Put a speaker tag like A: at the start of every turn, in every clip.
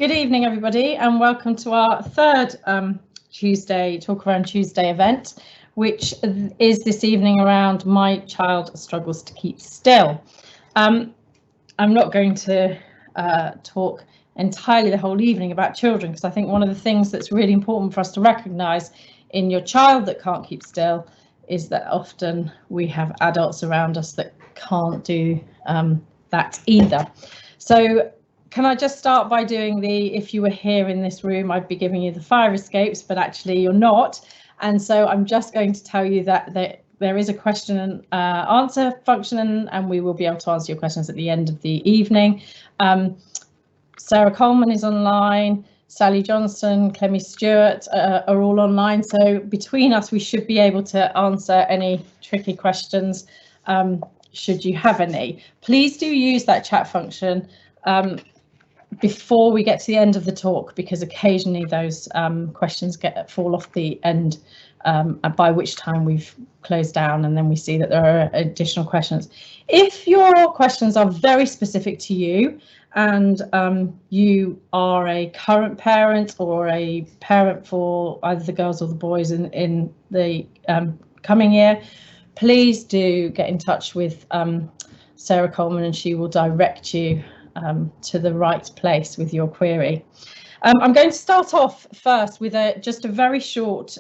A: Good evening, everybody, and welcome to our third Tuesday Talk Around Tuesday event, which is this evening around My Child Struggles to Keep Still. I'm not going to talk entirely the whole evening about children, because I think one of the things that's really important for us to recognise in your child that can't keep still is that often we have adults around us that can't do that either. So can I just start by doing the, if you were here in this room, I'd be giving you the fire escapes, but actually you're not. And so I'm just going to tell you that there is a question and answer function, and we will be able to answer your questions at the end of the evening. Sarah Coleman is online, Sally Johnson, Clemmy Stewart are all online. So between us, we should be able to answer any tricky questions, should you have any. Please do use that chat function before we get to the end of the talk, because occasionally those questions fall off the end, by which time we've closed down and then we see that there are additional questions. If your questions are very specific to you and you are a current parent or a parent for either the girls or the boys in the coming year, please do get in touch with Sarah Coleman and she will direct you to the right place with your query. I'm going to start off first with just a very short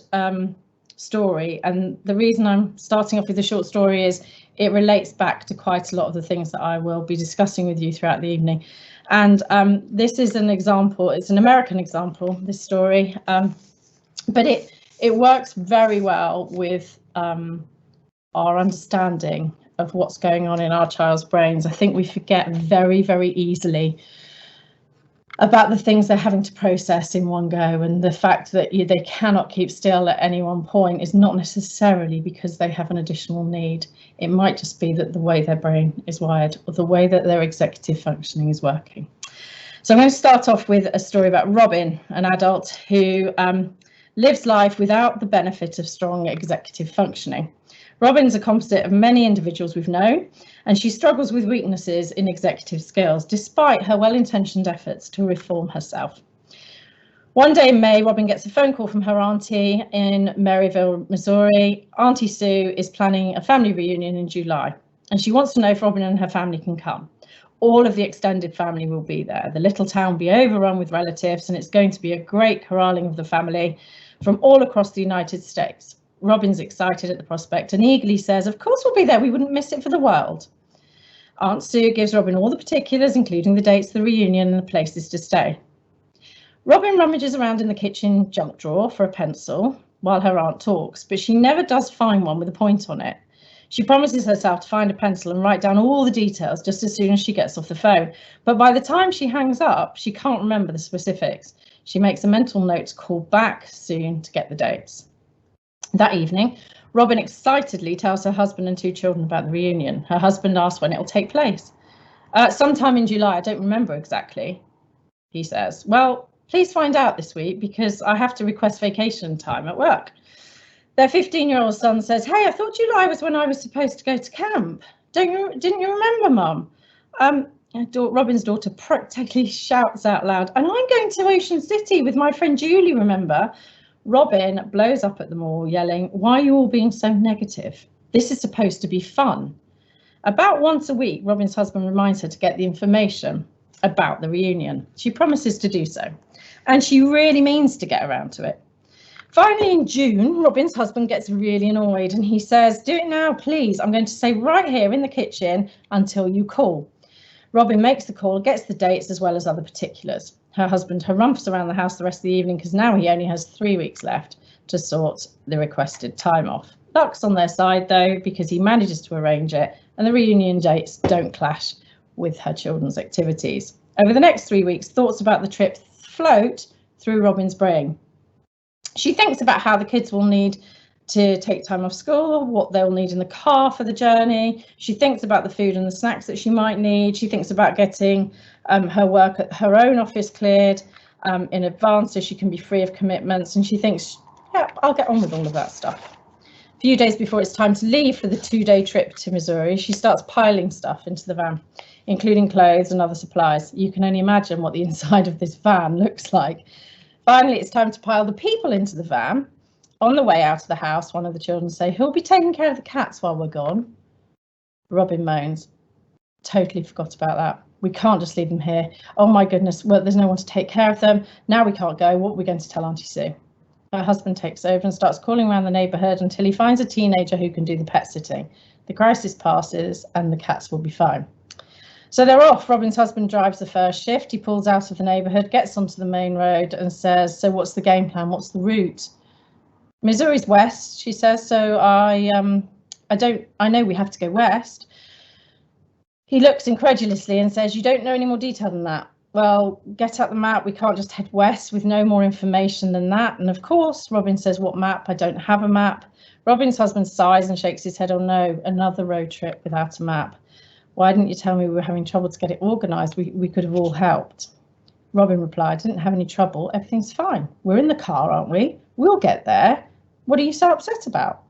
A: story, and the reason I'm starting off with a short story is it relates back to quite a lot of the things that I will be discussing with you throughout the evening. And this is an example, it's an American example, this story, but it works very well with our understanding of what's going on in our child's brains. I think we forget very, very easily about the things they're having to process in one go, and the fact that they cannot keep still at any one point is not necessarily because they have an additional need. It might just be that the way their brain is wired or the way that their executive functioning is working. So I'm going to start off with a story about Robin, an adult who lives life without the benefit of strong executive functioning. Robin's a composite of many individuals we've known, and she struggles with weaknesses in executive skills, despite her well-intentioned efforts to reform herself. One day in May, Robin gets a phone call from her auntie in Maryville, Missouri. Auntie Sue is planning a family reunion in July, and she wants to know if Robin and her family can come. All of the extended family will be there. The little town will be overrun with relatives, and it's going to be a great corralling of the family from all across the United States. Robin's excited at the prospect and eagerly says, "Of course we'll be there, we wouldn't miss it for the world." Aunt Sue gives Robin all the particulars, including the dates of the reunion and the places to stay. Robin rummages around in the kitchen junk drawer for a pencil while her aunt talks, but she never does find one with a point on it. She promises herself to find a pencil and write down all the details just as soon as she gets off the phone. But by the time she hangs up, she can't remember the specifics. She makes a mental note to call back soon to get the dates. That evening, Robin excitedly tells her husband and 2 children about the reunion. Her husband asks when it will take place. Sometime in July, I don't remember exactly, he says. Well, please find out this week because I have to request vacation time at work. Their 15-year-old son says, "Hey, I thought July was when I was supposed to go to camp. Didn't you remember, Mum?" Robin's daughter practically shouts out loud, "And I'm going to Ocean City with my friend Julie, remember?" Robin blows up at them all, yelling, "Why are you all being so negative? This is supposed to be fun." About once a week, Robin's husband reminds her to get the information about the reunion. She promises to do so, and she really means to get around to it. Finally, in June, Robin's husband gets really annoyed and he says, "Do it now, please. I'm going to stay right here in the kitchen until you call." Robin makes the call, gets the dates as well as other particulars. Her husband harumphs around the house the rest of the evening because now he only has 3 weeks left to sort the requested time off. Luck's on their side though, because he manages to arrange it and the reunion dates don't clash with her children's activities. Over the next 3 weeks, thoughts about the trip float through Robin's brain. She thinks about how the kids will need to take time off school, what they'll need in the car for the journey. She thinks about the food and the snacks that she might need. She thinks about getting her work at her own office cleared in advance so she can be free of commitments. And she thinks, yeah, I'll get on with all of that stuff. few days before it's time to leave for the 2-day trip to Missouri, she starts piling stuff into the van, including clothes and other supplies. You can only imagine what the inside of this van looks like. Finally, it's time to pile the people into the van. On the way out of the house, one of the children say, "Who'll be taking care of the cats while we're gone?" Robin moans, "Totally forgot about that. We can't just leave them here. Oh my goodness, well, there's no one to take care of them. Now we can't go. What are we going to tell Auntie Sue?" Her husband takes over and starts calling around the neighbourhood until he finds a teenager who can do the pet sitting. The crisis passes and the cats will be fine. So they're off. Robin's husband drives the first shift. He pulls out of the neighbourhood, gets onto the main road and says, "So what's the game plan? What's the route?" "Missouri's west," she says, "so I know we have to go west." He looks incredulously and says, "You don't know any more detail than that?" "Well, get out the map. We can't just head west with no more information than that." And of course, Robin says, "What map? I don't have a map." Robin's husband sighs and shakes his head. "Oh no, another road trip without a map. Why didn't you tell me we were having trouble to get it organised? We could have all helped." Robin replied, "Didn't have any trouble. Everything's fine. We're in the car, aren't we? We'll get there. What are you so upset about?"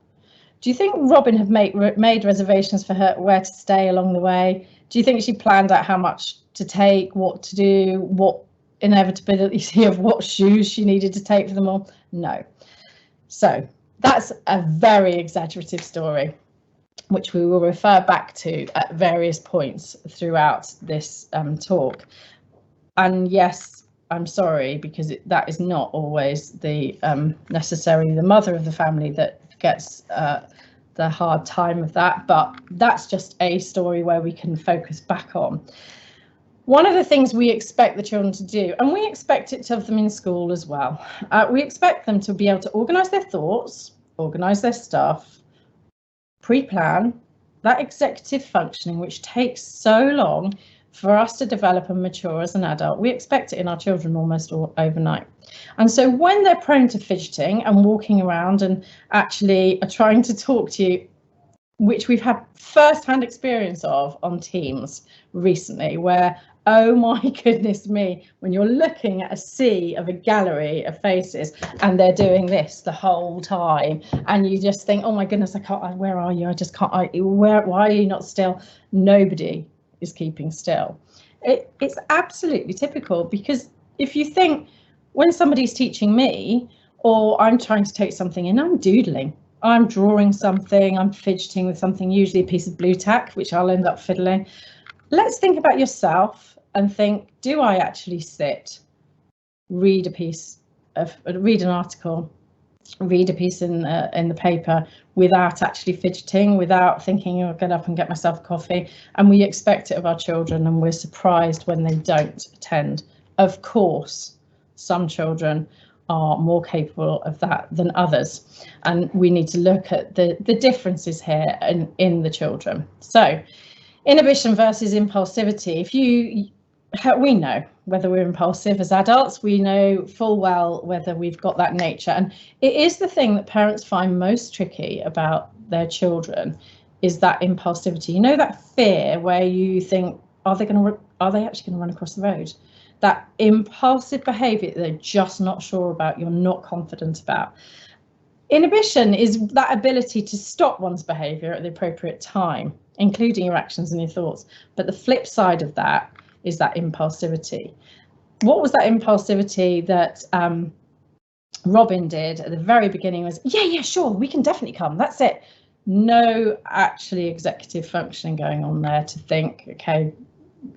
A: Do you think Robin had made reservations for her where to stay along the way? Do you think she planned out how much to take, what to do, what inevitability of what shoes she needed to take for them all? No. So that's a very exaggerative story, which we will refer back to at various points throughout this talk. And yes, I'm sorry, because that is not always the necessarily the mother of the family that gets the hard time of that, but that's just a story where we can focus back on. One of the things we expect the children to do, and we expect it of them in school as well, we expect them to be able to organise their thoughts, organise their stuff, pre-plan, that executive functioning which takes so long for us to develop and mature as an adult. We expect it in our children almost overnight. And so when they're prone to fidgeting and walking around and actually are trying to talk to you, which we've had first-hand experience of on Teams recently, where, oh my goodness me, when you're looking at a sea of a gallery of faces and they're doing this the whole time, and you just think, oh my goodness, I can't, where are you? I just can't, why are you not still? Nobody is keeping still. It's absolutely typical, because if you think, when somebody's teaching me or I'm trying to take something in, I'm doodling, I'm drawing something, I'm fidgeting with something, usually a piece of blue tack, which I'll end up fiddling. Let's think about yourself and think, do I actually sit, read an article, read a piece in the paper without actually fidgeting, without thinking, I'll get up and get myself a coffee? And we expect it of our children, and we're surprised when they don't attend. Of course, some children are more capable of that than others, and we need to look at the differences here in the children. So inhibition versus impulsivity. We know whether we're impulsive as adults, we know full well whether we've got that nature, and it is the thing that parents find most tricky about their children, is that impulsivity. You know, that fear where you think, are they actually going to run across the road? That impulsive behaviour that they're just not sure about, you're not confident about. Inhibition is that ability to stop one's behaviour at the appropriate time, including your actions and your thoughts. But the flip side of that is that impulsivity. What was that impulsivity that Robin did at the very beginning? Was, yeah, sure, we can definitely come, that's it. No actually executive functioning going on there to think, okay,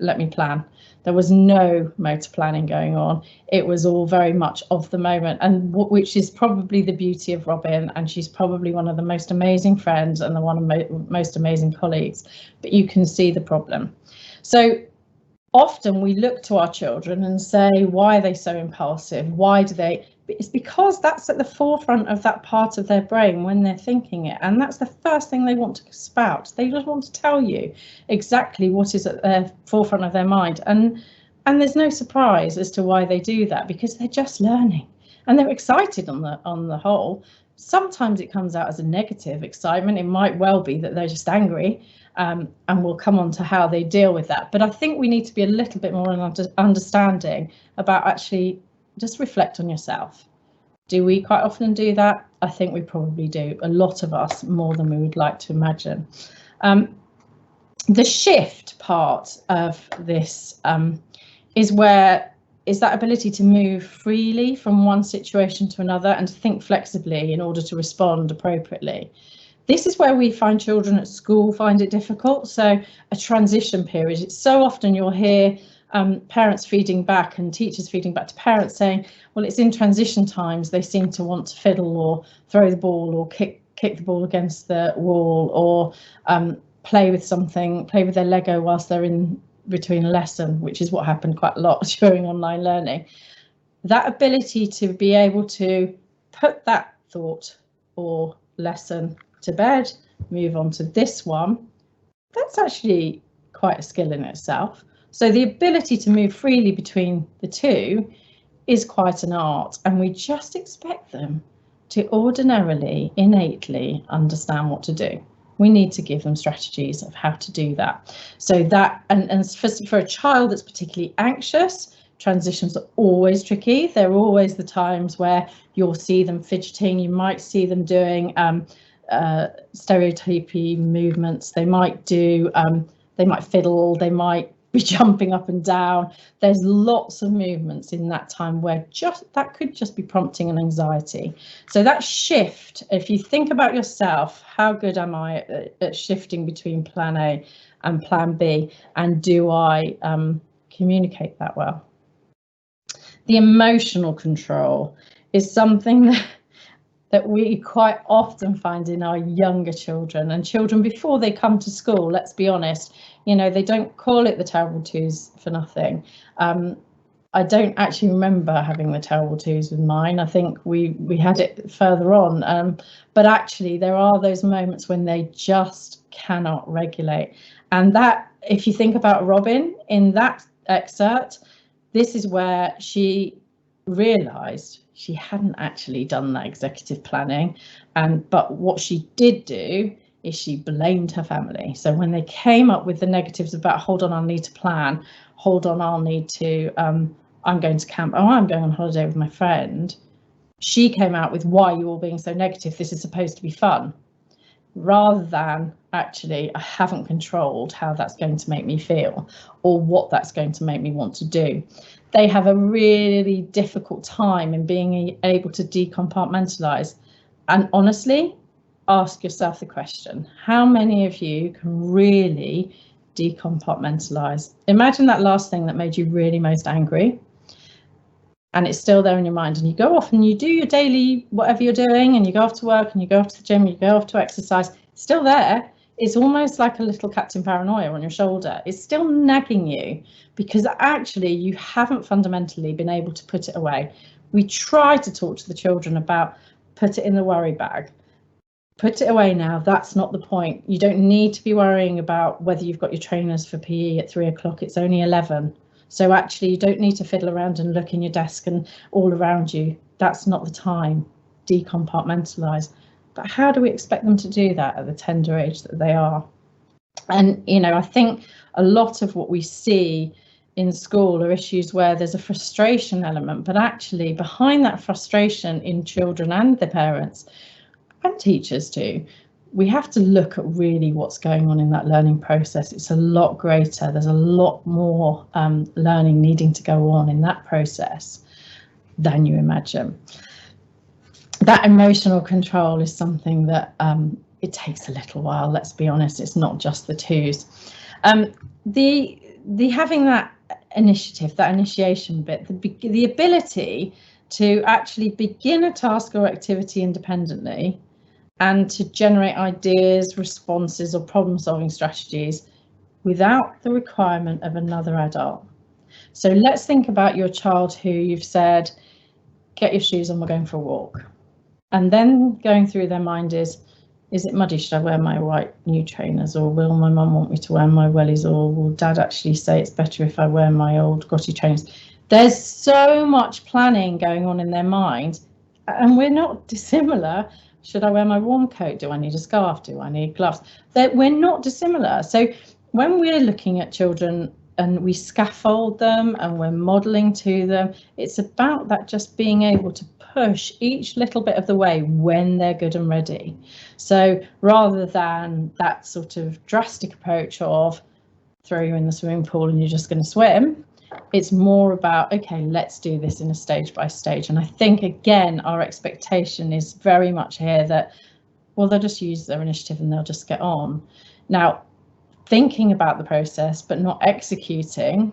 A: let me plan. There was no motor planning going on. It was all very much of the moment, and which is probably the beauty of Robin, and she's probably one of the most amazing friends and the one of most amazing colleagues, but you can see the problem. So often we look to our children and say, why are they so impulsive? Why do they? It's because that's at the forefront of that part of their brain when they're thinking it, and that's the first thing they want to spout. They just want to tell you exactly what is at the forefront of their mind, and there's no surprise as to why they do that, because they're just learning and they're excited on the whole. Sometimes it comes out as a negative excitement. It might well be that they're just angry, and we'll come on to how they deal with that. But I think we need to be a little bit more understanding about actually just reflect on yourself. Do we quite often do that? I think we probably do, a lot of us, more than we would like to imagine. The shift part of this is that ability to move freely from one situation to another and to think flexibly in order to respond appropriately. This is where we find children at school find it difficult. So a transition period, it's so often you'll hear parents feeding back and teachers feeding back to parents saying, well, it's in transition times they seem to want to fiddle or throw the ball or kick the ball against the wall or play with something, play with their Lego whilst they're in between a lesson, which is what happened quite a lot during online learning. That ability to be able to put that thought or lesson to bed, move on to this one, that's actually quite a skill in itself. So the ability to move freely between the two is quite an art, and we just expect them to ordinarily, innately understand what to do. We need to give them strategies of how to do that. So that, and for a child that's particularly anxious, transitions are always tricky. There are always the times where you'll see them fidgeting. You might see them doing stereotypy movements. They might do, they might fiddle, they might be jumping up and down. There's lots of movements in that time where that could just be prompting an anxiety. So that shift, if you think about yourself, how good am I at shifting between plan A and plan B, and do I communicate that well? The emotional control is something that we quite often find in our younger children, and children before they come to school. Let's be honest, you know, they don't call it the terrible twos for nothing. I don't actually remember having the terrible twos with mine. I think we had it further on, but actually there are those moments when they just cannot regulate. And that, if you think about Robin in that excerpt, this is where she realised she hadn't actually done that executive planning, but what she did do is she blamed her family. So when they came up with the negatives about, hold on, I'll need to plan, hold on, I'll need to, I'm going to camp, oh, I'm going on holiday with my friend, she came out with, why are you all being so negative? This is supposed to be fun. Rather than, actually, I haven't controlled how that's going to make me feel or what that's going to make me want to do. They have a really difficult time in being able to decompartmentalise. And honestly, ask yourself the question, how many of you can really decompartmentalise? Imagine that last thing that made you really most angry, and it's still there in your mind, and you go off and you do your daily whatever you're doing, and you go off to work and you go off to the gym, you go off to exercise, it's still there. It's almost like a little Captain Paranoia on your shoulder. It's still nagging you because actually you haven't fundamentally been able to put it away. We try to talk to the children about, put it in the worry bag, put it away now. That's not the point. You don't need to be worrying about whether you've got your trainers for PE at 3 o'clock. It's only 11. So actually you don't need to fiddle around and look in your desk and all around you. That's not the time. Decompartmentalise. But how do we expect them to do that at the tender age that they are? And, you know, I think a lot of what we see in school are issues where there's a frustration element, but actually behind that frustration in children and their parents and teachers too, we have to look at really what's going on in that learning process. It's a lot greater. There's a lot more learning needing to go on in that process than you imagine. That emotional control is something that it takes a little while, let's be honest. It's not just the twos. The having that initiative, that initiation bit, the ability to actually begin a task or activity independently and to generate ideas, responses or problem solving strategies without the requirement of another adult. So let's think about your child who you've said, get your shoes on, we're going for a walk. And then going through their mind is it muddy? Should I wear my white new trainers, or will my mum want me to wear my wellies, or will dad actually say it's better if I wear my old grotty trainers? There's so much planning going on in their mind, and we're not dissimilar. Should I wear my warm coat? Do I need a scarf? Do I need gloves? We're not dissimilar. So when we're looking at children and we scaffold them and we're modelling to them, it's about that just being able to push each little bit of the way when they're good and ready. So rather than that sort of drastic approach of throw you in the swimming pool and you're just going to swim, it's more about, okay, let's do this in a stage by stage. And I think, again, our expectation is very much here that, well, they'll just use their initiative and they'll just get on. Now, thinking about the process but not executing,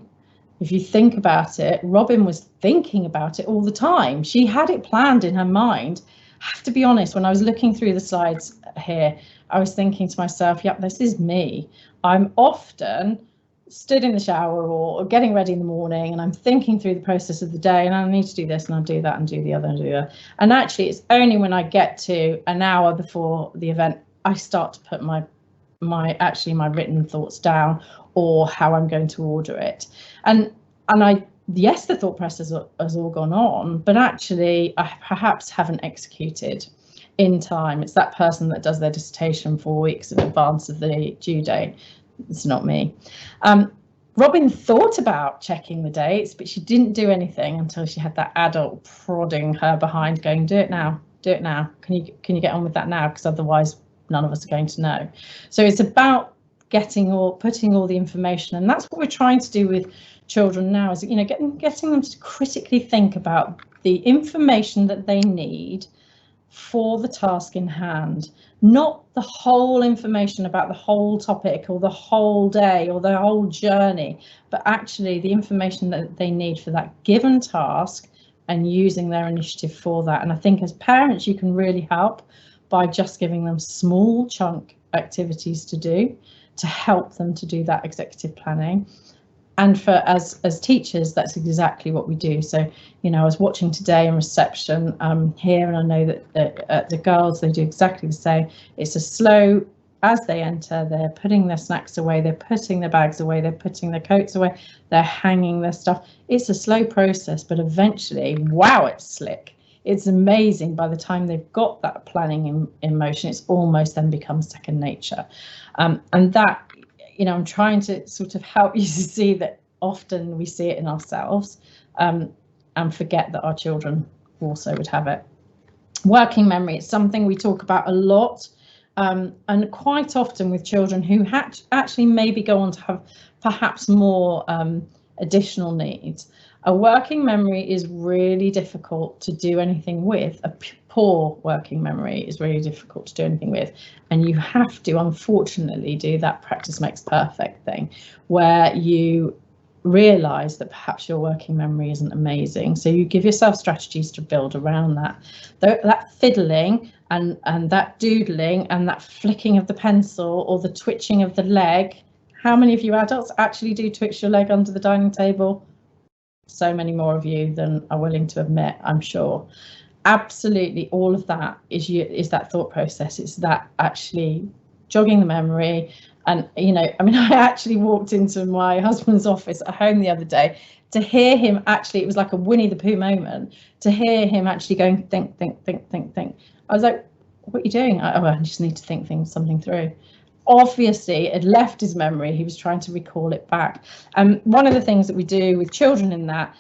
A: if you think about it, Robin was thinking about it all the time. She had it planned in her mind. I have to be honest, when I was looking through the slides here, I was thinking to myself, yep, this is me. I'm often stood in the shower or getting ready in the morning and I'm thinking through the process of the day, and I need to do this and I'll do that and do the other and do that. And actually, it's only when I get to an hour before the event, I start to put my written thoughts down or how I'm going to order it. And yes, the thought process has all gone on, but actually I perhaps haven't executed in time. It's that person that does their dissertation 4 weeks in advance of the due date. It's not me. Robin thought about checking the dates, but she didn't do anything until she had that adult prodding her behind, going, do it now, do it now. Can you get on with that now? Because otherwise none of us are going to know. So it's about putting all the information, and that's what we're trying to do with children now, is, you know, getting them to critically think about the information that they need for the task in hand, not the whole information about the whole topic or the whole day or the whole journey, but actually the information that they need for that given task and using their initiative for that. And I think as parents, you can really help by just giving them small chunk activities to do to help them to do that executive planning. And for as teachers, that's exactly what we do. So, you know, I was watching today in reception here, and I know that the girls, they do exactly the same. It's a slow, as they enter, they're putting their snacks away, they're putting their bags away, they're putting their coats away, they're hanging their stuff. It's a slow process, but eventually, wow, it's slick. It's amazing. By the time they've got that planning in motion, it's almost then becomes second nature. And that, you know, I'm trying to sort of help you to see that often we see it in ourselves and forget that our children also would have it. Working memory, it's something we talk about a lot, and quite often with children who actually maybe go on to have perhaps more additional needs. A working memory is really difficult to do anything with. A poor working memory is really difficult to do anything with. And you have to, unfortunately, do that practice makes perfect thing, where you realise that perhaps your working memory isn't amazing. So you give yourself strategies to build around that. That fiddling and that doodling and that flicking of the pencil or the twitching of the leg. How many of you adults actually do twitch your leg under the dining table? So many more of you than are willing to admit, I'm sure. Absolutely, all of that is that thought process. It's that actually jogging the memory. And, you know, I mean, I actually walked into my husband's office at home the other day to hear him actually, it was like a Winnie the Pooh moment, to hear him actually going, think. I was like, what are you doing? I just need to think something through. Obviously, it left his memory. He was trying to recall it back. One of the things that we do with children in that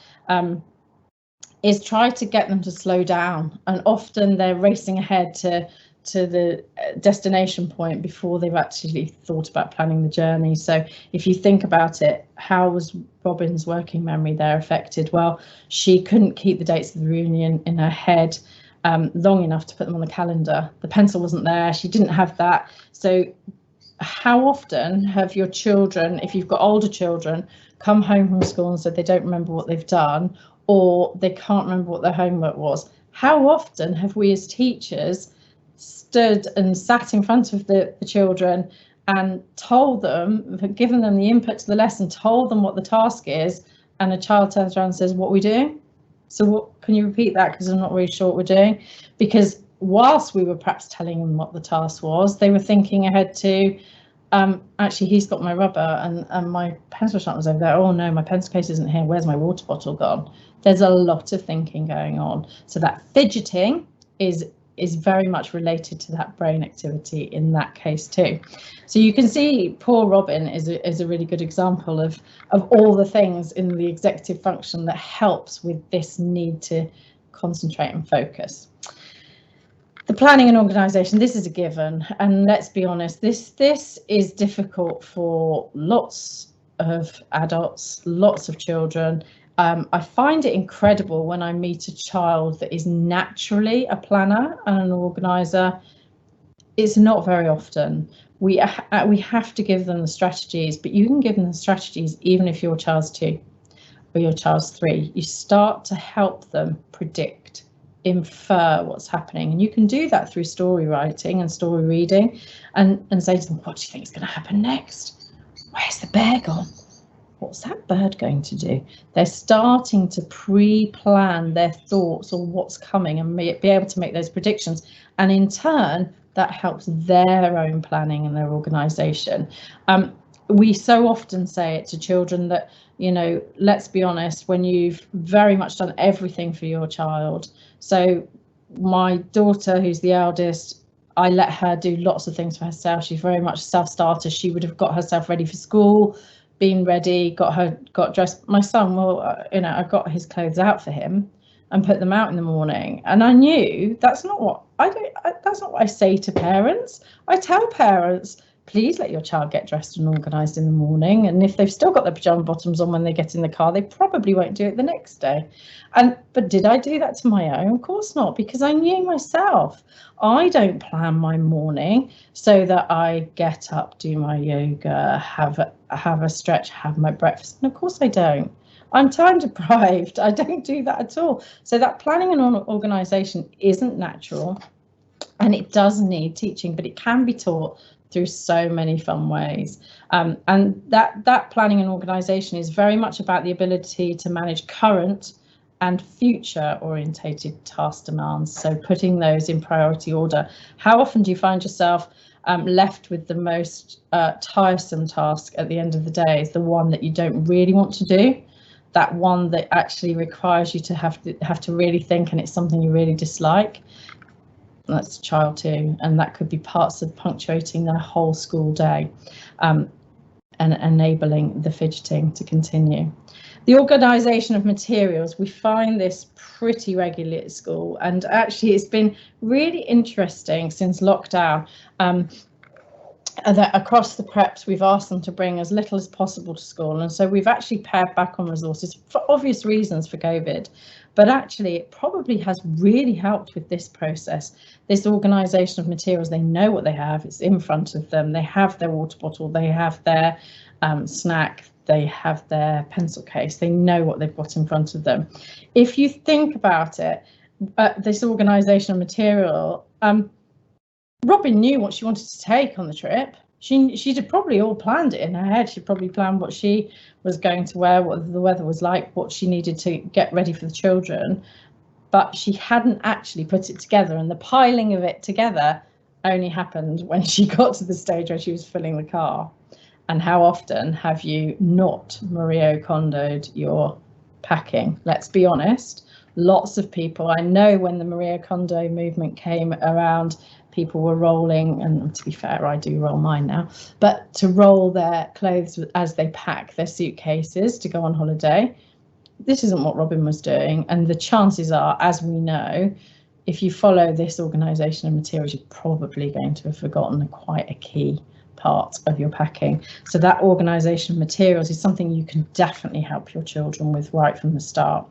A: is try to get them to slow down. And often they're racing ahead to the destination point before they've actually thought about planning the journey. So if you think about it, how was Robin's working memory there affected? Well, she couldn't keep the dates of the reunion in her head long enough to put them on the calendar. The pencil wasn't there. She didn't have that. So how often have your children, if you've got older children, come home from school and said they don't remember what they've done, or they can't remember what their homework was? How often have we as teachers stood and sat in front of the children and told them, given them the input to the lesson, told them what the task is, and a child turns around and says, what are we doing? So what, can you repeat that, because I'm not really sure what we're doing? Because whilst we were perhaps telling them what the task was, they were thinking ahead to, actually, he's got my rubber and my pencil sharpener's over there. Oh no, my pencil case isn't here. Where's my water bottle gone? There's a lot of thinking going on. So that fidgeting is very much related to that brain activity in that case too. So you can see poor Robin is a really good example of all the things in the executive function that helps with this need to concentrate and focus. The planning and organisation, this is a given, and let's be honest, this is difficult for lots of adults, lots of children. I find it incredible when I meet a child that is naturally a planner and an organiser. It's not very often. We have to give them the strategies, but you can give them the strategies even if your child's 2 or your child's 3. You start to help them predict, infer what's happening, and you can do that through story writing and story reading, and say to them, what do you think is going to happen next? Where's the bear gone? What's that bird going to do? They're starting to pre-plan their thoughts on what's coming and be able to make those predictions, and in turn that helps their own planning and their organisation. We so often say it to children that, you know, let's be honest, when you've very much done everything for your child. So my daughter, who's the eldest, I let her do lots of things for herself. She's very much self-starter. She would have got herself ready for school, been ready, got dressed. My son, well, you know, I got his clothes out for him and put them out in the morning, and I knew that's not what that's not what I say to parents. I tell parents, please let your child get dressed and organised in the morning, and if they've still got their pyjama bottoms on when they get in the car, they probably won't do it the next day. But did I do that to my own? Of course not, because I knew myself. I don't plan my morning so that I get up, do my yoga, have a stretch, have my breakfast. And of course I don't. I'm time deprived. I don't do that at all. So that planning and organisation isn't natural, and it does need teaching, but it can be taught through so many fun ways. And that planning and organisation is very much about the ability to manage current and future orientated task demands. So putting those in priority order. How often do you find yourself left with the most tiresome task at the end of the day? Is the one that you don't really want to do, that one that actually requires you to have to really think, and it's something you really dislike. That's a child too, and that could be parts of punctuating their whole school day, and enabling the fidgeting to continue. The organisation of materials, we find this pretty regularly at school, and actually it's been really interesting since lockdown. That across the preps we've asked them to bring as little as possible to school, and so we've actually pared back on resources for obvious reasons for COVID, but actually it probably has really helped with this process, this organisation of materials. They know what they have, it's in front of them, they have their water bottle, they have their snack, they have their pencil case, they know what they've got in front of them. If you think about it, this organisation of material, Robin knew what she wanted to take on the trip. She'd probably all planned it in her head. She probably planned what she was going to wear, what the weather was like, what she needed to get ready for the children, but she hadn't actually put it together, and the piling of it together only happened when she got to the stage where she was filling the car. And how often have you not Marie Kondo'd your packing? Let's be honest, lots of people, I know when the Marie Kondo movement came around, people were rolling, and to be fair, I do roll mine now, but to roll their clothes as they pack their suitcases to go on holiday. This isn't what Robin was doing, and the chances are, as we know, if you follow this organisation of materials, you're probably going to have forgotten quite a key part of your packing. So that organisation of materials is something you can definitely help your children with right from the start.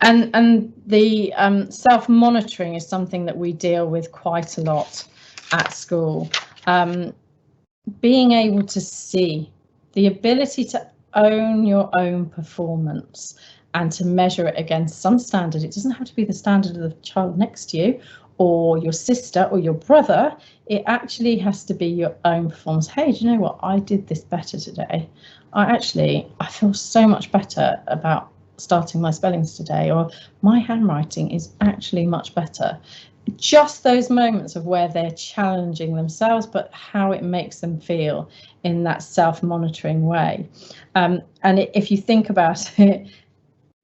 A: And the self-monitoring is something that we deal with quite a lot at school. Being able to see, the ability to own your own performance and to measure it against some standard. It doesn't have to be the standard of the child next to you or your sister or your brother. It actually has to be your own performance. Hey, do you know what? I did this better today. I feel so much better about starting my spellings today, or my handwriting is actually much better. Just those moments of where they're challenging themselves, but how it makes them feel in that self-monitoring way. And if you think about it,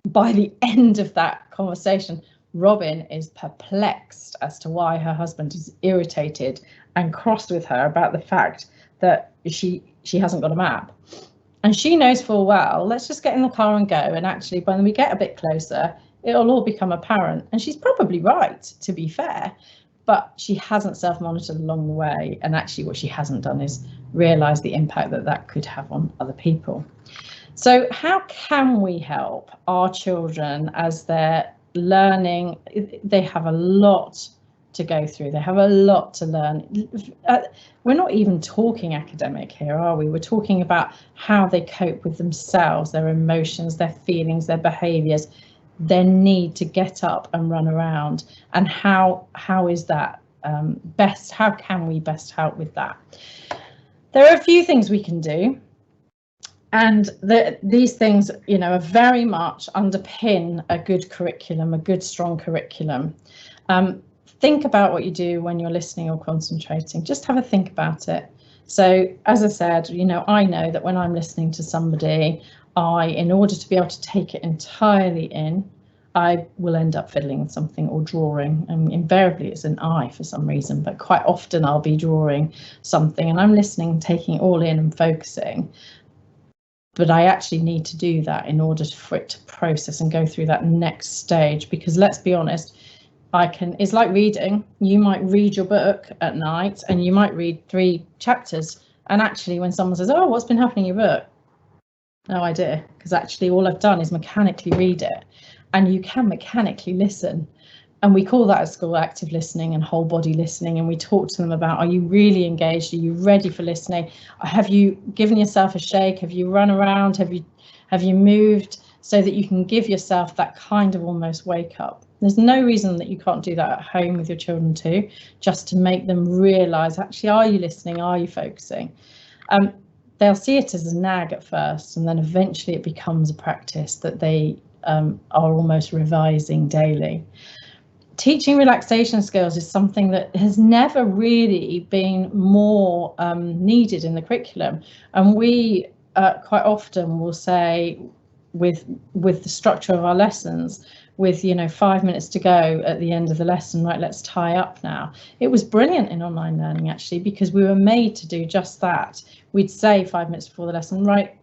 A: by the end of that conversation, Robin is perplexed as to why her husband is irritated and cross with her about the fact that she hasn't got a map. And she knows full well, let's just get in the car and go. And actually, when we get a bit closer, it'll all become apparent. And she's probably right, to be fair, but she hasn't self-monitored along the way. And actually what she hasn't done is realise the impact that that could have on other people. So how can we help our children as they're learning? They have a lot to go through. They have a lot to learn. We're not even talking academic here, are we? We're talking about how they cope with themselves, their emotions, their feelings, their behaviours, their need to get up and run around. And how is that best? How can we best help with that? There are a few things we can do. And these things, you know, are very much underpin a good curriculum, a good, strong curriculum. Think about what you do when you're listening or concentrating. Just have a think about it. So, as I said, you know, I know that when I'm listening to somebody, in order to be able to take it entirely in, I will end up fiddling with something or drawing, and invariably it's an eye for some reason, but quite often I'll be drawing something and I'm listening, taking it all in and focusing. But I actually need to do that in order for it to process and go through that next stage, because let's be honest, it's like reading. You might read your book at night and you might read 3 chapters, and actually when someone says, oh, what's been happening in your book? No idea, because actually all I've done is mechanically read it, and you can mechanically listen. And we call that at school active listening and whole body listening. And we talk to them about, are you really engaged? Are you ready for listening? Have you given yourself a shake? Have you run around? Have you moved? So that you can give yourself that kind of almost wake up. There's no reason that you can't do that at home with your children too, just to make them realise, actually, are you listening? Are you focusing? They'll see it as a nag at first, and then eventually it becomes a practice that they are almost revising daily. Teaching relaxation skills is something that has never really been more needed in the curriculum, and we quite often will say, with the structure of our lessons, with 5 minutes to go at the end of the lesson, right, let's tie up now. It was brilliant in online learning actually, because we were made to do just that. We'd say 5 minutes before the lesson, right,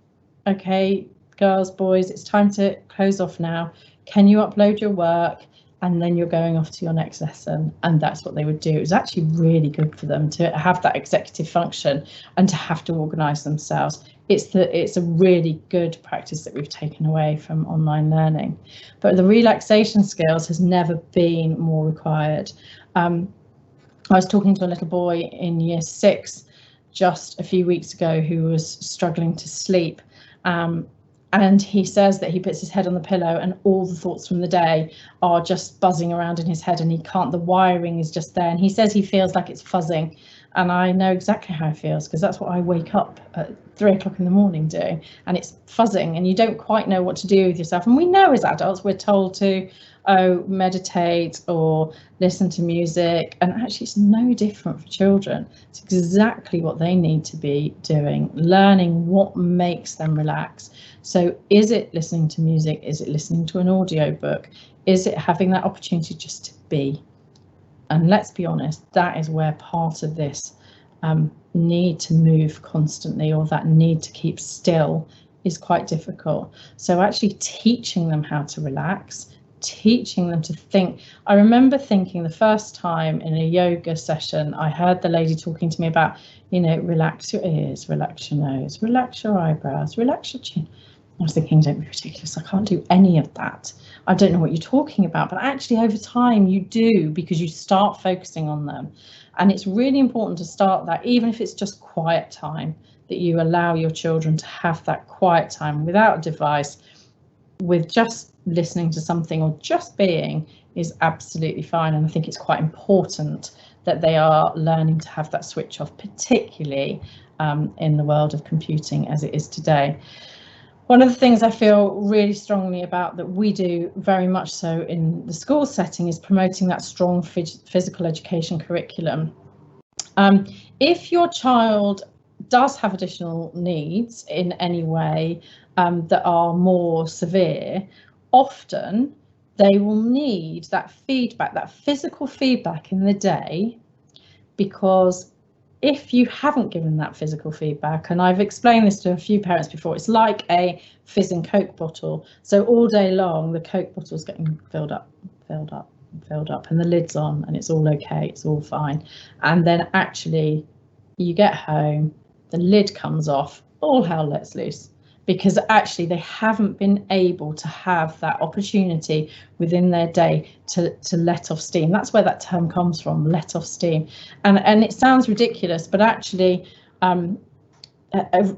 A: okay, girls, boys, it's time to close off now. Can you upload your work? And then you're going off to your next lesson. And that's what they would do. It was actually really good for them to have that executive function and to have to organise themselves. It's a really good practice that we've taken away from online learning. But the relaxation skills has never been more required. I was talking to a little boy in year 6 just a few weeks ago who was struggling to sleep. And he says that he puts his head on the pillow and all the thoughts from the day are just buzzing around in his head, and the wiring is just there. And he says he feels like it's fuzzing. And I know exactly how it feels, because that's what I wake up at 3 o'clock in the morning doing, and it's fuzzing and you don't quite know what to do with yourself. And we know as adults, we're told to meditate or listen to music, and actually it's no different for children. It's exactly what they need to be doing, learning what makes them relax. So is it listening to music? Is it listening to an audio book? Is it having that opportunity just to be? And let's be honest, that is where part of this need to move constantly, or that need to keep still, is quite difficult. So actually teaching them how to relax, teaching them to think. I remember thinking the first time in a yoga session, I heard the lady talking to me about, relax your ears, relax your nose, relax your eyebrows, relax your chin. I was thinking, don't be ridiculous, I can't do any of that. I don't know what you're talking about. But actually over time you do, because you start focusing on them. And it's really important to start that, even if it's just quiet time, that you allow your children to have that quiet time without a device, with just listening to something or just being, is absolutely fine. And I think it's quite important that they are learning to have that switch off, particularly in the world of computing as it is today. One of the things I feel really strongly about, that we do very much so in the school setting, is promoting that strong physical education curriculum. If your child does have additional needs in any way that are more severe, often they will need that feedback, that physical feedback in the day, because if you haven't given that physical feedback, and I've explained this to a few parents before, it's like a fizz and Coke bottle. So all day long, the Coke bottle's getting filled up, filled up, filled up, and the lid's on, and it's all okay, it's all fine. And then actually, you get home, the lid comes off, all hell lets loose, because actually they haven't been able to have that opportunity within their day to let off steam. That's where that term comes from, let off steam. And it sounds ridiculous, but actually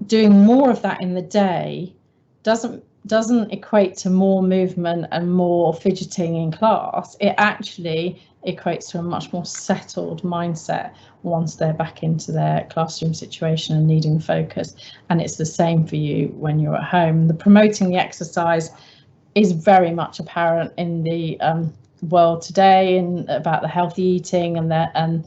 A: doing more of that in the day doesn't equate to more movement and more fidgeting in class. It actually equates to a much more settled mindset once they're back into their classroom situation and needing focus. And it's the same for you when you're at home. The promoting the exercise is very much apparent in the world today, and about the healthy eating and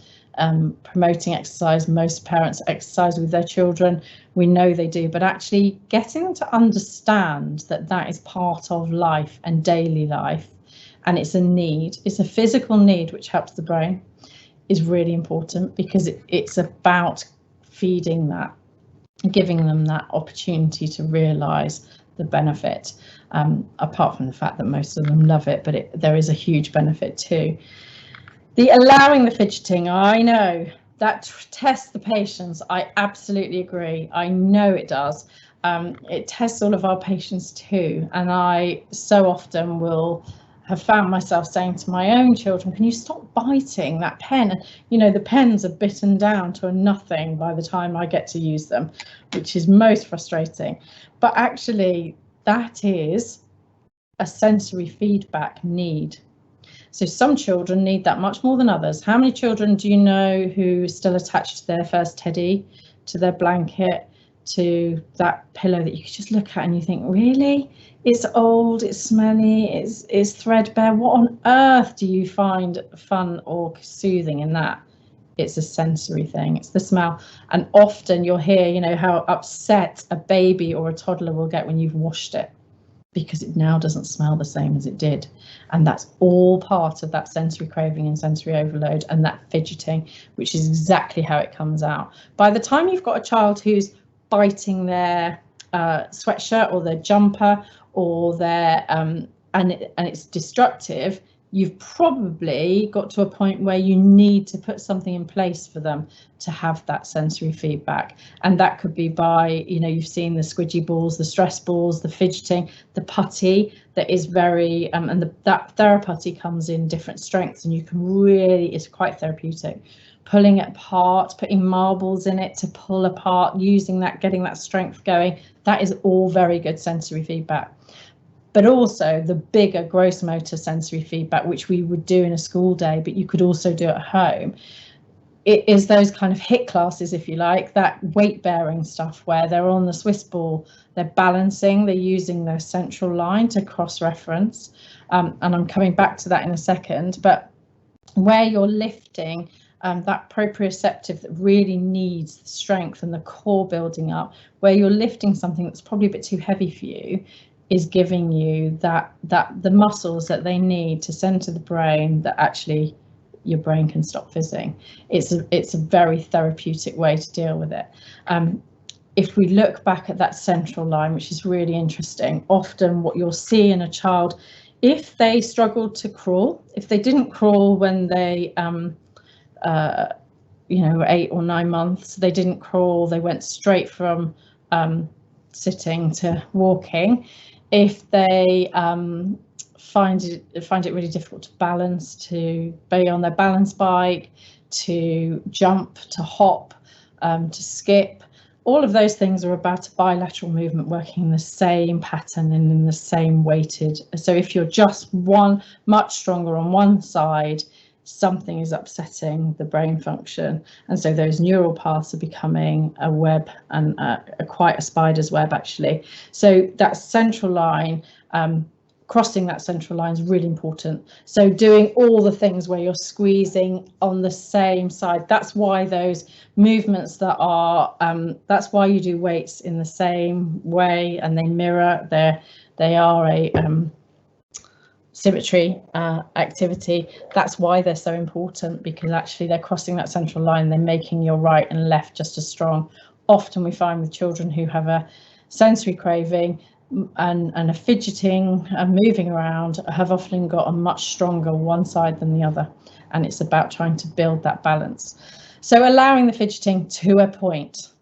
A: promoting exercise. Most parents exercise with their children. We know they do, but actually getting them to understand that that is part of life and daily life, and it's a need, it's a physical need which helps the brain, is really important, because it's about feeding that, giving them that opportunity to realise the benefit, apart from the fact that most of them love it, but there is a huge benefit too. The allowing the fidgeting, I know that tests the patience. I absolutely agree. I know it does. It tests all of our patience too. And I so often will have found myself saying to my own children, can you stop biting that pen? And, you know, the pens are bitten down to a nothing by the time I get to use them, which is most frustrating. But actually, that is a sensory feedback need. So some children need that much more than others. How many children do you know who are still attached to their first teddy, to their blanket, to that pillow that you could just look at and you think, really? It's old, it's smelly, it's threadbare. What on earth do you find fun or soothing in that? It's a sensory thing, it's the smell. And often you'll hear, you know, how upset a baby or a toddler will get when you've washed it, because it now doesn't smell the same as it did. And that's all part of that sensory craving and sensory overload and that fidgeting, which is exactly how it comes out. By the time you've got a child who's biting their sweatshirt or their jumper or their and it's destructive, you've probably got to a point where you need to put something in place for them to have that sensory feedback. And that could be by, you know, you've seen the squidgy balls, the stress balls, the fidgeting, the putty that is very and that TheraPutty comes in different strengths, and you can really, it's quite therapeutic. Pulling it apart, putting marbles in it to pull apart, using that, getting that strength going, that is all very good sensory feedback. But also the bigger gross motor sensory feedback, which we would do in a school day, but you could also do at home. It is those kind of HIIT classes, if you like, that weight bearing stuff where they're on the Swiss ball, they're balancing, they're using their central line to cross reference. And I'm coming back to that in a second, but where you're lifting that proprioceptive that really needs the strength and the core building up, where you're lifting something that's probably a bit too heavy for you, is giving you that the muscles that they need to send to the brain that actually your brain can stop fizzing. It's a very therapeutic way to deal with it. If we look back at that central line, which is really interesting, often what you'll see in a child, if they struggled to crawl, if they didn't crawl when they you know, 8 or 9 months, they didn't crawl, they went straight from sitting to walking. If they find it really difficult to balance, to be on their balance bike, to jump, to hop, to skip, all of those things are about a bilateral movement working in the same pattern and in the same weighted. So if you're just much stronger on one side, something is upsetting the brain function, and so those neural paths are becoming a web, and quite a spider's web actually. So that central line, crossing that central line is really important. So doing all the things where you're squeezing on the same side, that's why those movements that are, that's why you do weights in the same way and they mirror, they are a symmetry activity. That's why they're so important, because actually they're crossing that central line, they're making your right and left just as strong. Often we find with children who have a sensory craving and a fidgeting and moving around have often got a much stronger one side than the other, and it's about trying to build that balance. So allowing the fidgeting to a point.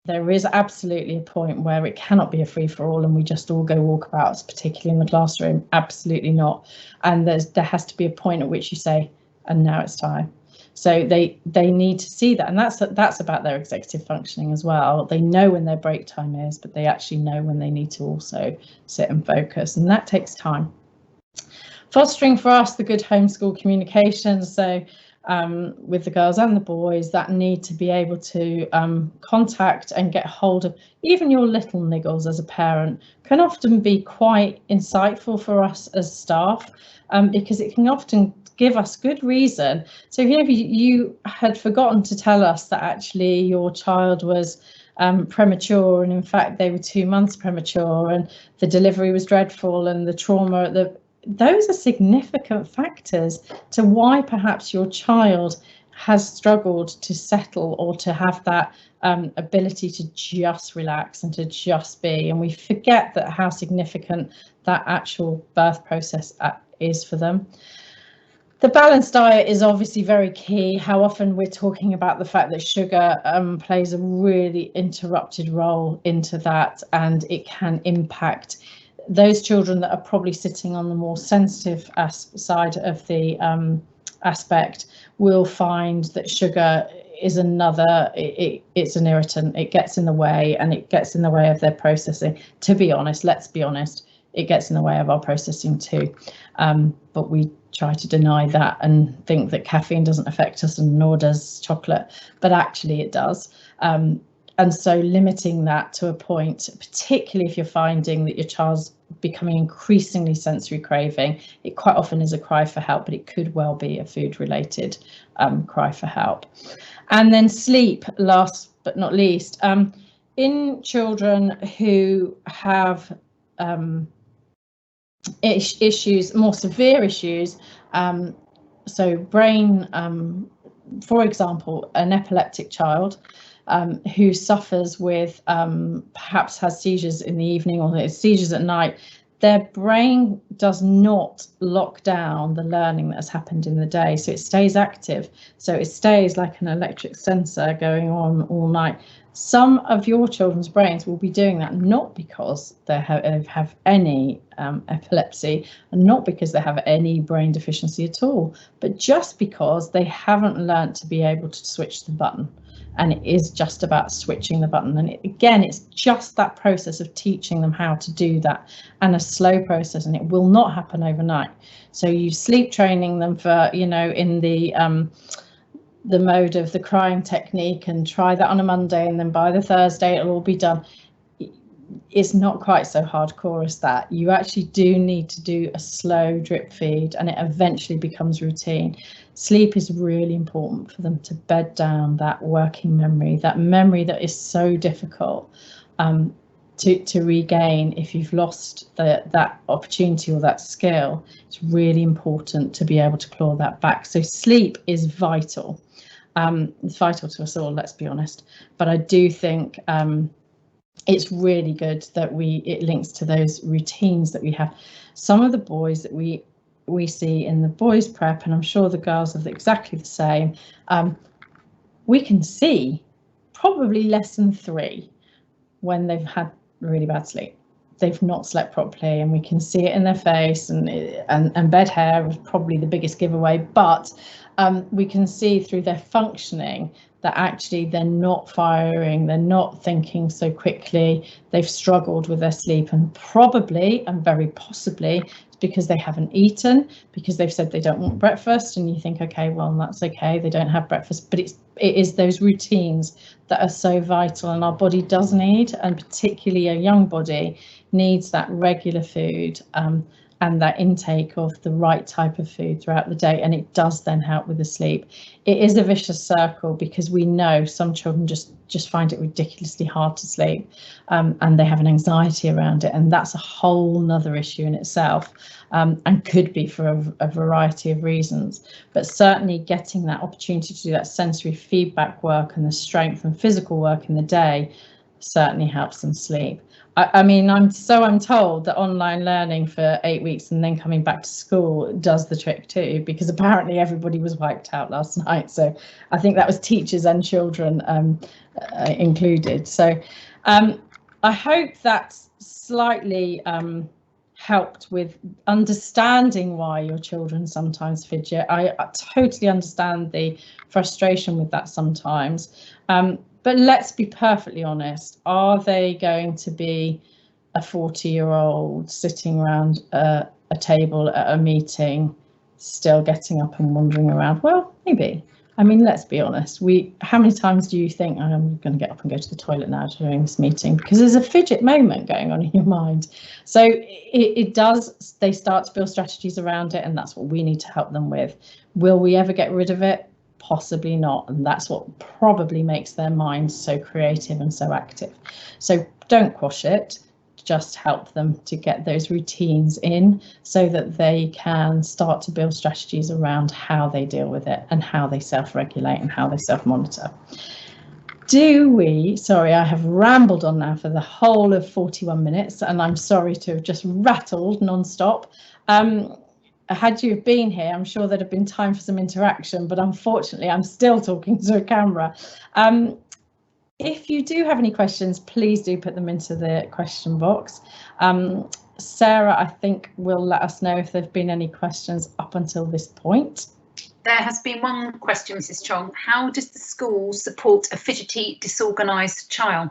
A: There is absolutely a point where it cannot be a free-for-all and we just all go walkabouts, particularly in the classroom. Absolutely not. And there has to be a point at which you say, and now it's time. So they need to see that, and that's about their executive functioning as well. They know when their break time is, but they actually know when they need to also sit and focus, and that takes time. Fostering for us the good homeschool communication. So with the girls and the boys, that need to be able to contact and get hold of even your little niggles as a parent can often be quite insightful for us as staff, because it can often give us good reason. So if you had forgotten to tell us that actually your child was premature, and in fact they were 2 months premature, and the delivery was dreadful, and the trauma at those are significant factors to why perhaps your child has struggled to settle or to have that ability to just relax and to just be. And we forget that how significant that actual birth process is for them. The balanced diet is obviously very key. How often we're talking about the fact that sugar plays a really interrupted role into that, and it can impact those children that are probably sitting on the more sensitive side of the aspect. Will find that sugar is another, it's an irritant. It gets in the way, and it gets in the way of their processing. To be honest, let's be honest, it gets in the way of our processing too. But we try to deny that and think that caffeine doesn't affect us, and nor does chocolate, but actually it does. And so limiting that to a point, particularly if you're finding that your child's becoming increasingly sensory craving, it quite often is a cry for help, but it could well be a food related cry for help. And then sleep, last but not least, in children who have issues, more severe issues, so brain, for example, an epileptic child who suffers with perhaps has seizures in the evening or seizures at night, their brain does not lock down the learning that has happened in the day, so it stays active. So it stays like an electric sensor going on all night. Some of your children's brains will be doing that, not because they have any epilepsy, and not because they have any brain deficiency at all, but just because they haven't learnt to be able to switch the button. And it is just about switching the button. And again, it's just that process of teaching them how to do that, and a slow process, and it will not happen overnight. So you sleep training them for, you know, in the mode of the crying technique, and try that on a Monday, and then by the Thursday it'll all be done. It's not quite so hardcore as that. You actually do need to do a slow drip feed, and it eventually becomes routine. Sleep is really important for them to bed down that working memory, that memory that is so difficult to regain if you've lost that opportunity or that skill. It's really important to be able to claw that back. So sleep is vital. It's vital to us all, let's be honest. But I do think it's really good that it links to those routines that we have. Some of the boys that we see in the boys prep, and I'm sure the girls are exactly the same, we can see probably less than 3 when they've had really bad sleep. They've not slept properly, and we can see it in their face, and bed hair is probably the biggest giveaway, but we can see through their functioning that actually they're not firing, they're not thinking so quickly, they've struggled with their sleep, and probably, and very possibly, it's because they haven't eaten, because they've said they don't want breakfast, and you think, okay, well, that's okay, they don't have breakfast, but it is those routines that are so vital, and our body does need, and particularly a young body needs that regular food, and that intake of the right type of food throughout the day, and it does then help with the sleep. It is a vicious circle because we know some children just find it ridiculously hard to sleep, and they have an anxiety around it, and that's a whole nother issue in itself, and could be for a variety of reasons. But certainly getting that opportunity to do that sensory feedback work and the strength and physical work in the day certainly helps them sleep. I mean, I'm told that online learning for 8 weeks and then coming back to school does the trick too, because apparently everybody was wiped out last night. So I think that was teachers and children included. So I hope that's slightly helped with understanding why your children sometimes fidget. I totally understand the frustration with that sometimes. But let's be perfectly honest, are they going to be a 40-year-old sitting around a table at a meeting, still getting up and wandering around? Well, maybe. I mean, let's be honest. How many times do you think, I'm going to get up and go to the toilet now during this meeting? Because there's a fidget moment going on in your mind. So it does, they start to build strategies around it, and that's what we need to help them with. Will we ever get rid of it? Possibly not, and that's what probably makes their minds so creative and so active. So don't quash it, just help them to get those routines in so that they can start to build strategies around how they deal with it and how they self-regulate and how they self-monitor. Sorry, I have rambled on now for the whole of 41 minutes, and I'm sorry to have just rattled non-stop. Had you been here, I'm sure there'd have been time for some interaction, but unfortunately I'm still talking to a camera. If you do have any questions, please do put them into the question box. Sarah, I think, will let us know if there've been any questions up until this point.
B: There has been one question, Mrs. Chong. How does the school support a fidgety, disorganised child?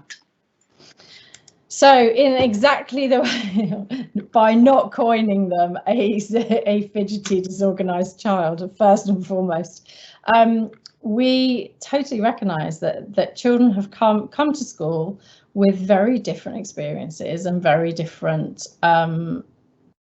A: So in exactly the way, by not coining them a fidgety, disorganised child, first and foremost, we totally recognise that children have come to school with very different experiences and very different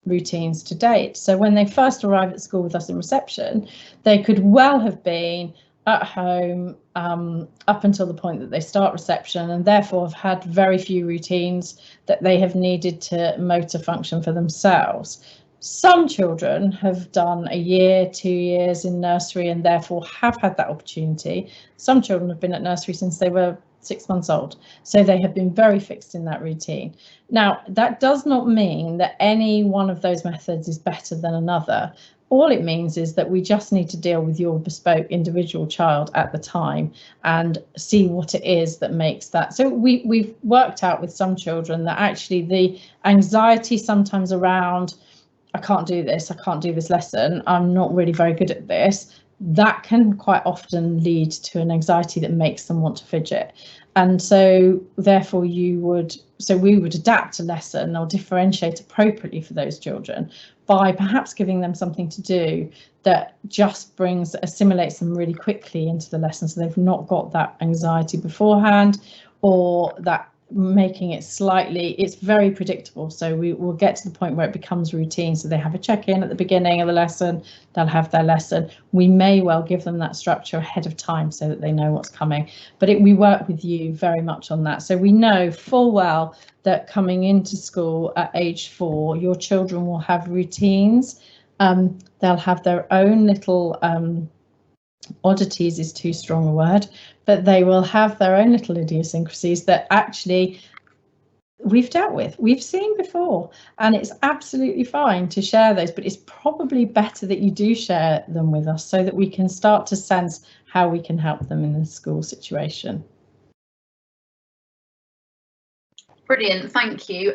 A: routines to date. So when they first arrive at school with us in reception, they could well have been at home up until the point that they start reception, and therefore have had very few routines that they have needed to motor function for themselves. Some children have done a year, 2 years in nursery and therefore have had that opportunity. Some children have been at nursery since they were 6 months old, so they have been very fixed in that routine. Now, that does not mean that any one of those methods is better than another. All it means is that we just need to deal with your bespoke individual child at the time and see what it is that makes that. So we've worked out with some children that actually the anxiety sometimes around, I can't do this lesson, I'm not really very good at this, that can quite often lead to an anxiety that makes them want to fidget. And so therefore we would adapt a lesson or differentiate appropriately for those children by perhaps giving them something to do that just assimilates them really quickly into the lesson, so they've not got that anxiety beforehand, or that making it it's very predictable. So we will get to the point where it becomes routine. So they have a check-in at the beginning of the lesson, they'll have their lesson. We may well give them that structure ahead of time so that they know what's coming. But we work with you very much on that. So we know full well that coming into school at age 4, your children will have routines. They'll have their own little oddities is too strong a word, but they will have their own little idiosyncrasies that actually we've dealt with, we've seen before, and it's absolutely fine to share those, but it's probably better that you do share them with us so that we can start to sense how we can help them in the school situation.
B: Brilliant, thank you.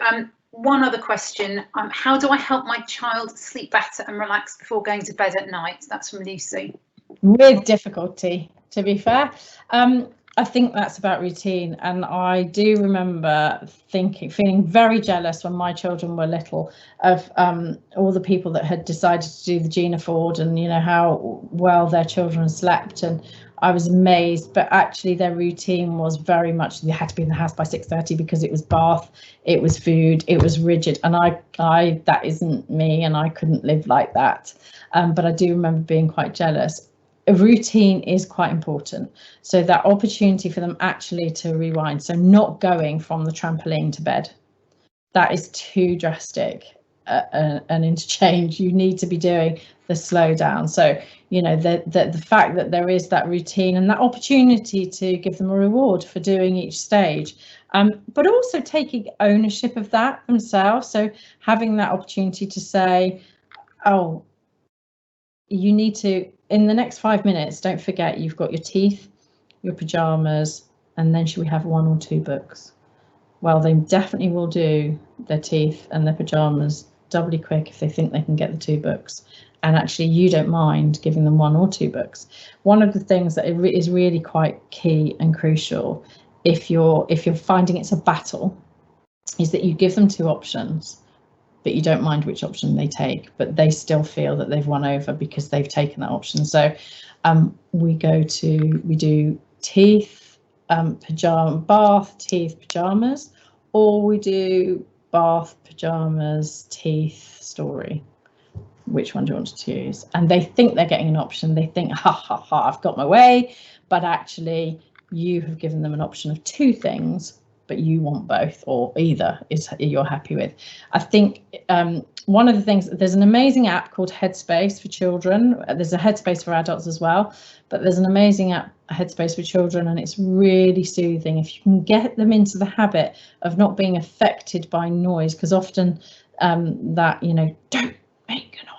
B: One other question, how do I help my child sleep better and relax before going to bed at night? That's from Lucy.
A: With difficulty, to be fair. I think that's about routine, and I do remember feeling very jealous when my children were little of all the people that had decided to do the Gina Ford, and you know how well their children slept, and I was amazed, but actually their routine was very much, you had to be in the house by 6:30 because it was bath, it was food, it was rigid, and I that isn't me, and I couldn't live like that. But I do remember being quite jealous. A routine is quite important, so that opportunity for them actually to rewind, so not going from the trampoline to bed, that is too drastic an interchange. You need to be doing the slow down. So, you know, the fact that there is that routine and that opportunity to give them a reward for doing each stage, but also taking ownership of that themselves. So having that opportunity to say, oh, you need to, in the next 5 minutes, don't forget you've got your teeth, your pajamas, and then should we have 1 or 2 books? Well, they definitely will do their teeth and their pajamas doubly quick if they think they can get the 2 books. And actually, you don't mind giving them 1 or 2 books. One of the things that is really quite key and crucial, if you're finding it's a battle, is that you give them 2 options, but you don't mind which option they take, but they still feel that they've won over because they've taken that option. So we do teeth, bath, teeth, pajamas, or we do bath, pajamas, teeth, story. Which one do you want to choose? And they think they're getting an option. They think, ha ha ha, I've got my way. But actually, you have given them an option of 2 things, but you want both, or either is you're happy with. I think one of the things, there's an amazing app called Headspace for children. There's a Headspace for adults as well, but there's an amazing app, Headspace for children, and it's really soothing. If you can get them into the habit of not being affected by noise, because often that, you know, don't make a noise,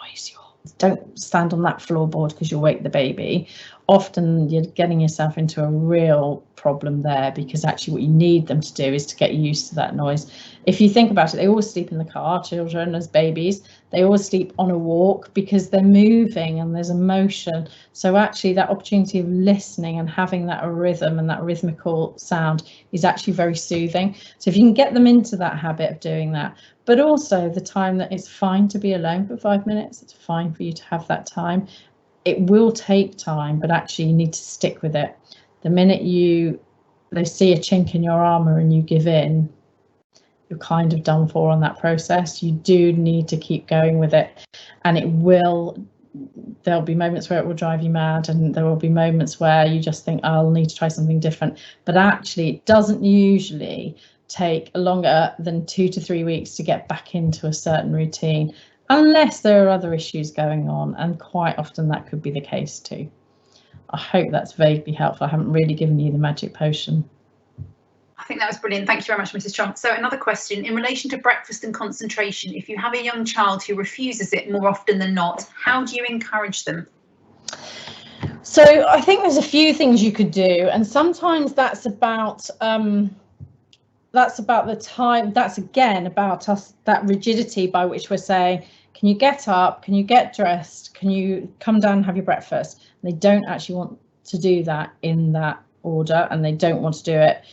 A: don't stand on that floorboard because you'll wake the baby. Often you're getting yourself into a real problem there, because actually what you need them to do is to get used to that noise. If you think about it, they always sleep in the car, children as babies, they always sleep on a walk because they're moving and there's emotion. So actually that opportunity of listening and having that rhythm and that rhythmical sound is actually very soothing. So if you can get them into that habit of doing that, but also the time that it's fine to be alone for 5 minutes, it's fine for you to have that time. It will take time, but actually you need to stick with it. The minute they see a chink in your armour and you give in, you're kind of done for on that process. You do need to keep going with it, and there'll be moments where it will drive you mad, and there will be moments where you just think, I'll need to try something different. But actually it doesn't usually take longer than 2 to 3 weeks to get back into a certain routine, unless there are other issues going on, and quite often that could be the case too. I hope that's vaguely helpful. I haven't really given you the magic potion.
B: I think that was brilliant. Thank you very much, Mrs. Trump. So another question in relation to breakfast and concentration. If you have a young child who refuses it more often than not, how do you encourage them?
A: So I think there's a few things you could do, and sometimes that's about the time. That's again about us, that rigidity by which we're saying, can you get up, can you get dressed, can you come down and have your breakfast? And they don't actually want to do that in that order, and they don't want to do it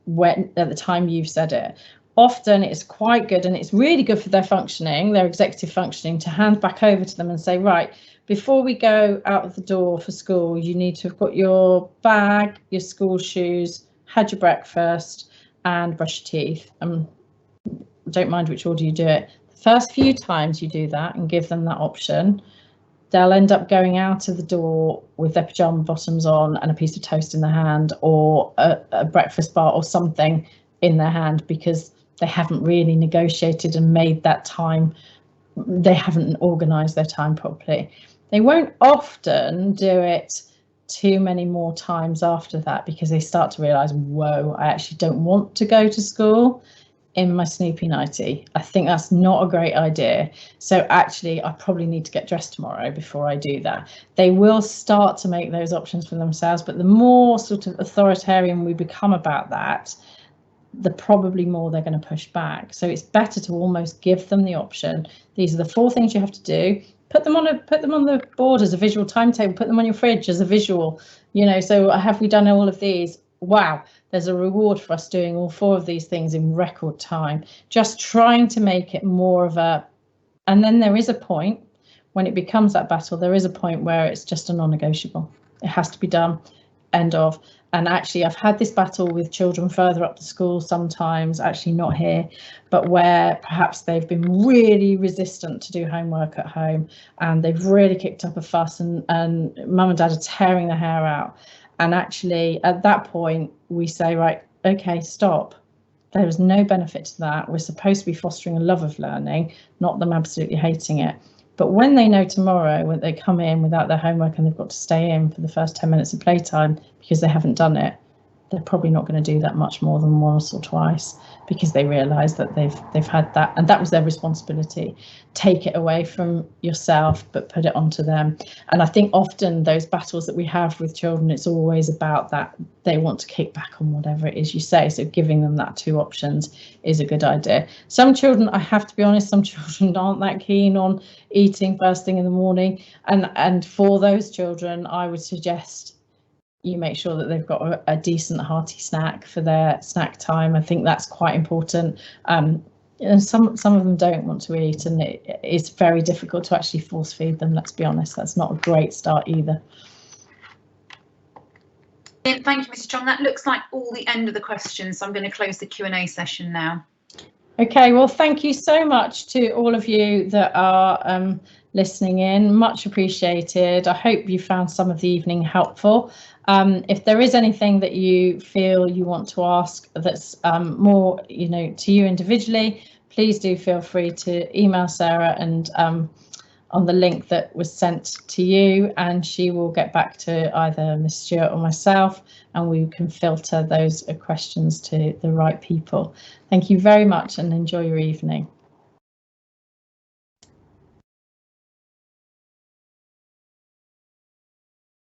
A: when at the time you've said it. Often it's quite good, and it's really good for their functioning, their executive functioning, to hand back over to them and say, right, before we go out of the door for school, you need to have got your bag, your school shoes, had your breakfast, and brush your teeth. Don't mind which order you do it. The first few times you do that and give them that option, they'll end up going out of the door with their pajama bottoms on and a piece of toast in their hand, or a breakfast bar or something in their hand, because they haven't really negotiated and made that time. They haven't organised their time properly. They won't often do it too many more times after that, because they start to realise, whoa, I actually don't want to go to school in my Snoopy nightie. I think that's not a great idea. So actually, I probably need to get dressed tomorrow before I do that. They will start to make those options for themselves, but the more sort of authoritarian we become about that, the probably more they're going to push back. So it's better to almost give them the option. These are the 4 things you have to do. Put them on the board as a visual timetable. Put them on your fridge as a visual. You know, so have we done all of these? Wow, there's a reward for us doing all 4 of these things in record time. Just trying to make it more of a, and then there is a point when it becomes that battle. There is a point where it's just a non-negotiable. It has to be done, end of. And actually, I've had this battle with children further up the school sometimes, actually not here, but where perhaps they've been really resistant to do homework at home and they've really kicked up a fuss, and mum and dad are tearing their hair out. And actually, at that point, we say, right, OK, stop. There is no benefit to that. We're supposed to be fostering a love of learning, not them absolutely hating it. But when they know tomorrow, when they come in without their homework and they've got to stay in for the first 10 minutes of playtime because they haven't done it, they're probably not going to do that much more than once or twice, because they realise that they've had that, and that was their responsibility. Take it away from yourself, but put it onto them. And I think often those battles that we have with children, it's always about that they want to kick back on whatever it is you say. So giving them that 2 options is a good idea. Some children, I have to be honest, some children aren't that keen on eating first thing in the morning, and for those children, I would suggest you make sure that they've got a decent hearty snack for their snack time. I think that's quite important. And some of them don't want to eat, and it's very difficult to actually force feed them. Let's be honest, that's not a great start either.
B: Thank you, Mrs. John. That looks like all the end of the questions, so I'm going to close the Q&A session now. OK, well, thank you so much to all of you that are listening in. Much appreciated. I hope you found some of the evening helpful. If there is anything that you feel you want to ask that's more, to you individually, please do feel free to email Sarah and on the link that was sent to you, and she will get back to either Miss Stewart or myself, and we can filter those questions to the right people. Thank you very much and enjoy your evening.